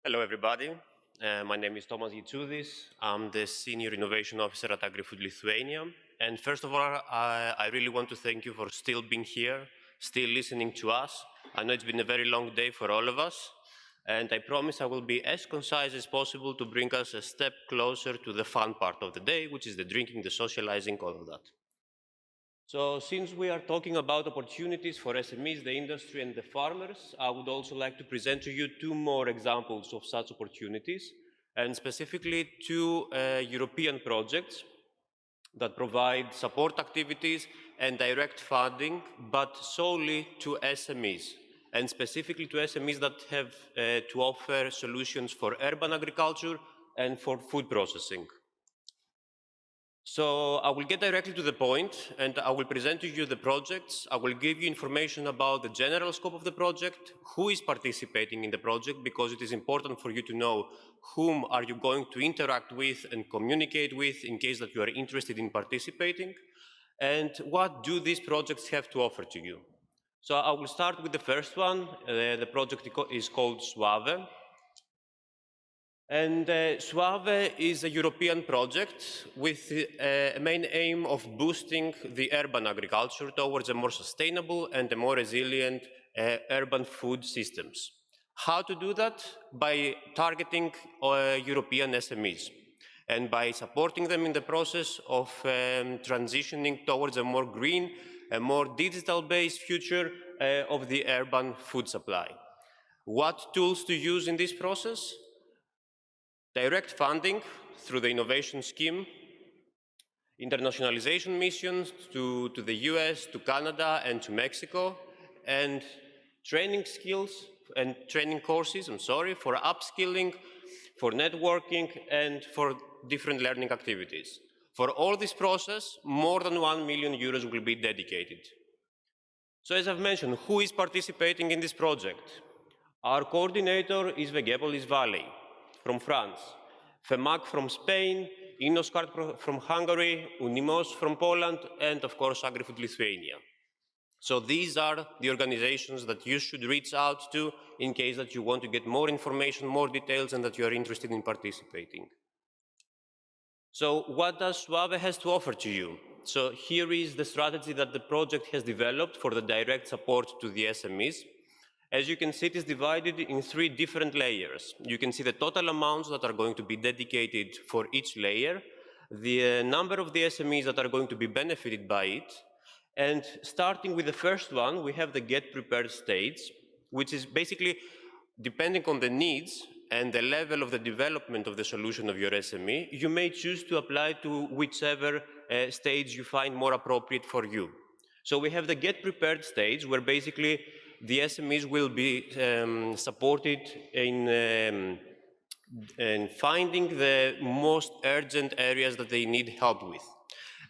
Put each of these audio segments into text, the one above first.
Hello, everybody. My name is Gitsoudis. I'm the Senior Innovation Officer at AgriFood Lithuania. And first of all, I really want to thank you for still being here, still listening to us. I know it's been a very long day for all of us. And I promise I will be as concise as possible to bring us a step closer to the fun part of the day, which is the drinking, the socializing, all of that. So since we are talking about opportunities for SMEs, the industry and the farmers, I would also like to present to you two more examples of such opportunities, and specifically two European projects that provide support activities and direct funding, but solely to SMEs, and specifically to SMEs that have to offer solutions for urban agriculture and for food processing. So I will get directly to the point, and I will present to you the projects. I will give you information about the general scope of the project, who is participating in the project, because it is important for you to know whom are you going to interact with and communicate with in case that you are interested in participating, and what do these projects have to offer to you. So I will start with the first one. The project is called Suave. And Suave is a European project with a main aim of boosting the urban agriculture towards a more sustainable and a more resilient urban food systems. How to do that? By targeting European SMEs and by supporting them in the process of transitioning towards a more green, a more digital-based future of the urban food supply. What tools to use in this process? Direct funding through the innovation scheme, internationalization missions to the US, to Canada, and to Mexico, and training skills and training courses, for upskilling, for networking, and for different learning activities. For all this process, more than €1 million will be dedicated. So as I've mentioned, who is participating in this project? Our coordinator is the Gitsoudis Valley from France, FEMAC from Spain, InnoSCART from Hungary, Unimos from Poland, and of course AgriFood Lithuania. So these are the organizations that you should reach out to in case that you want to get more information, more details, and that you are interested in participating. So what does Suave has to offer to you? So here is the strategy that the project has developed for the direct support to the SMEs. As you can see, it is divided in 3 different layers. You can see the total amounts that are going to be dedicated for each layer, the number of the SMEs that are going to be benefited by it, and starting with the first one, we have the Get Prepared stage, which is basically depending on the needs and the level of the development of the solution of your SME, you may choose to apply to whichever stage you find more appropriate for you. So we have the Get Prepared stage, where basically the SMEs will be supported in finding the most urgent areas that they need help with.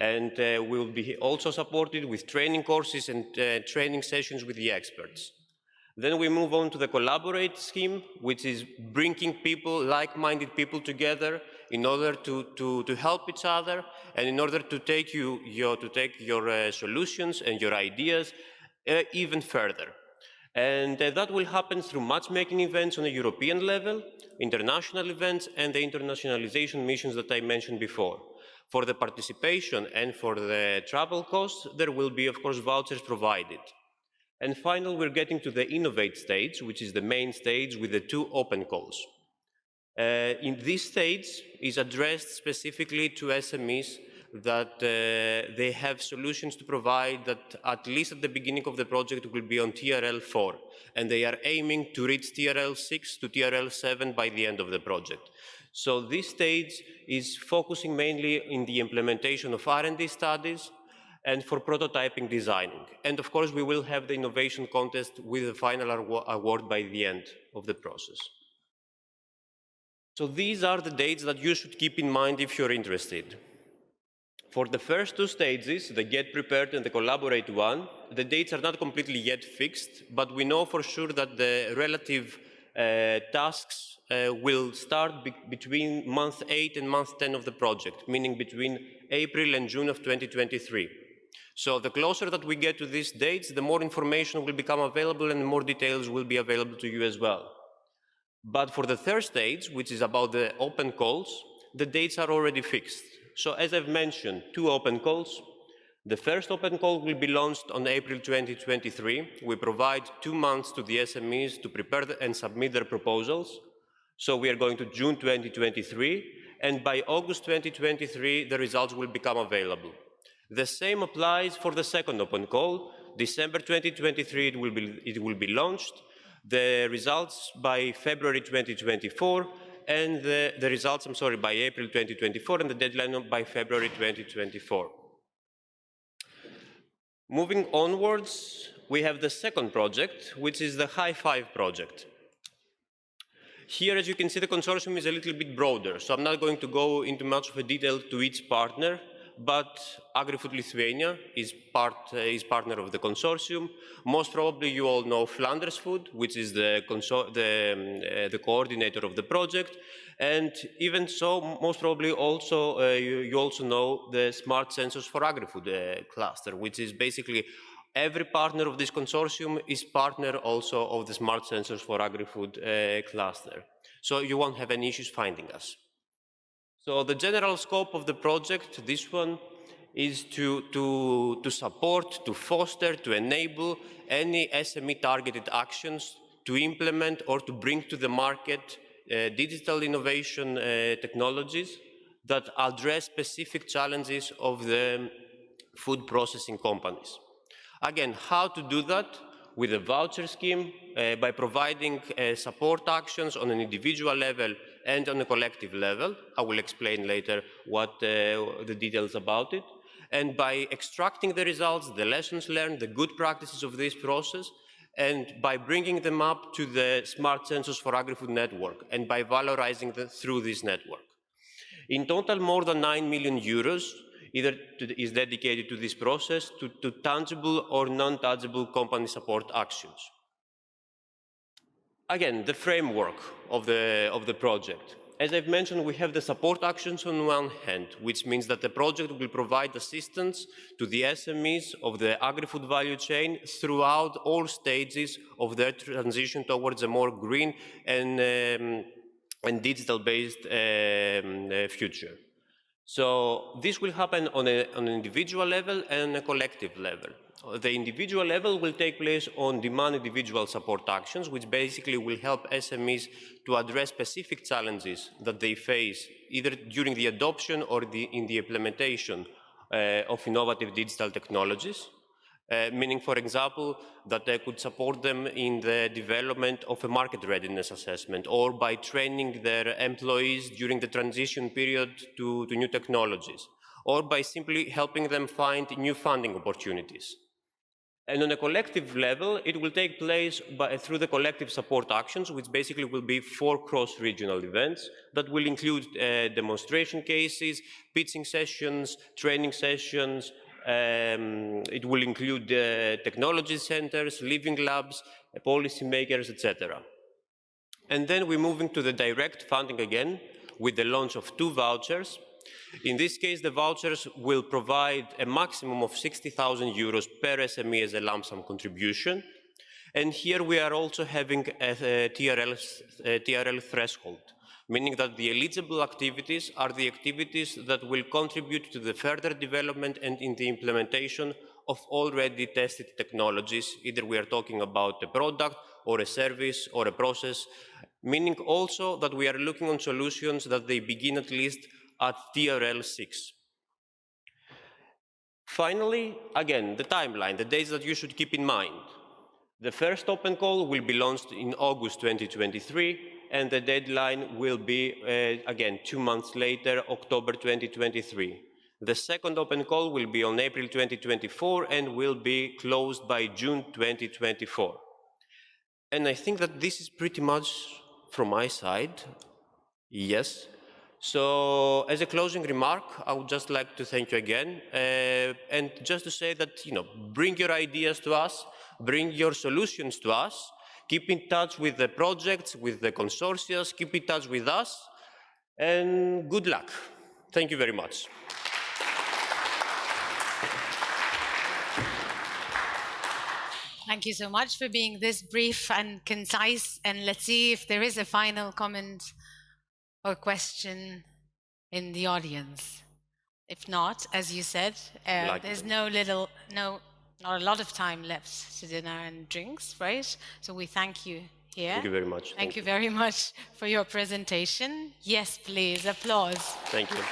And will be also supported with training courses and training sessions with the experts. Then we move on to the Collaborate scheme, which is bringing people, like-minded people together in order to help each other and in order to take your solutions and your ideas even further. And that will happen through matchmaking events on a European level, international events, and the internationalization missions that I mentioned before. For the participation and for the travel costs, there will be, of course, vouchers provided. And finally, we're getting to the Innovate stage, which is the main stage with the 2 open calls. In this stage is addressed specifically to SMEs that they have solutions to provide that at least at the beginning of the project will be on TRL 4, and they are aiming to reach TRL 6 to TRL 7 by the end of the project. So this stage is focusing mainly in the implementation of R&D studies and for prototyping designing. And of course, we will have the innovation contest with the final award by the end of the process. So these are the dates that you should keep in mind if you're interested. For the first 2 stages, the Get Prepared and the Collaborate one, the dates are not completely yet fixed, but we know for sure that the relative tasks will start between month 8 and month 10 of the project, meaning between April and June of 2023. So the closer that we get to these dates, the more information will become available and more details will be available to you as well. But for the third stage, which is about the open calls, the dates are already fixed. So as I've mentioned, 2 open calls. The first open call will be launched on April 2023. We provide 2 months to the SMEs to prepare and submit their proposals. So we are going to June 2023, and by August 2023, the results will become available. The same applies for the second open call. December 2023, it will be launched. The results by February 2024, and the results, by April 2024, and the deadline by February 2024. Moving onwards, we have the second project, which is the High Five project. Here, as you can see, the consortium is a little bit broader, so I'm not going to go into much of a detail to each partner, but AgriFood Lithuania is partner of the consortium. Most probably you all know Flanders Food, which is the coordinator of the project, and even so, most probably also you also know the Smart Sensors for AgriFood cluster, which is basically every partner of this consortium is partner also of the Smart Sensors for AgriFood cluster. So you won't have any issues finding us. So the general scope of the project, this one, is to support, to foster, to enable any SME targeted actions to implement or to bring to the market digital innovation technologies that address specific challenges of the food processing companies. Again, how to do that? With a voucher scheme, by providing support actions on an individual level and on a collective level. I will explain later what the details about it. And by extracting the results, the lessons learned, the good practices of this process, and by bringing them up to the Smart Sensors for AgriFood network, and by valorizing them through this network. In total, more than 9 million euros is dedicated to this process, to tangible or non-tangible company support actions. Again, the framework of the project. As I've mentioned, we have the support actions on one hand, which means that the project will provide assistance to the SMEs of the agri-food value chain throughout all stages of their transition towards a more green and digital-based future. So this will happen on an individual level and a collective level. The individual level will take place on demand individual support actions, which basically will help SMEs to address specific challenges that they face, either during the adoption or in the implementation of innovative digital technologies. Meaning, for example, that they could support them in the development of a market readiness assessment, or by training their employees during the transition period to new technologies, or by simply helping them find new funding opportunities. And on a collective level, it will take place through the collective support actions, which basically will be 4 cross-regional events that will include demonstration cases, pitching sessions, training sessions. It will include technology centers, living labs, policymakers, etc. And then we're moving to the direct funding again, with the launch of 2 vouchers. In this case, the vouchers will provide a maximum of 60,000 euros per SME as a lump sum contribution. And here we are also having a TRL threshold, meaning that the eligible activities are the activities that will contribute to the further development and in the implementation of already tested technologies. Either we are talking about a product or a service or a process, meaning also that we are looking on solutions that they begin at least at TRL 6. Finally, again, the timeline, the dates that you should keep in mind. The first open call will be launched in August 2023, and the deadline will be, again, 2 months later, October 2023. The second open call will be on April 2024 and will be closed by June 2024. And I think that this is pretty much from my side. Yes. So, as a closing remark, I would just like to thank you again, and just to say that, bring your ideas to us, bring your solutions to us, keep in touch with the projects, with the consortia, keep in touch with us, and good luck. Thank you very much. Thank you so much for being this brief and concise. And let's see if there is a final comment or question in the audience. If not, as you said, there's not a lot of time left to dinner and drinks, right? So we thank you here. Thank you very much. Thank you very much for your presentation. Yes, please, applause. Thank you.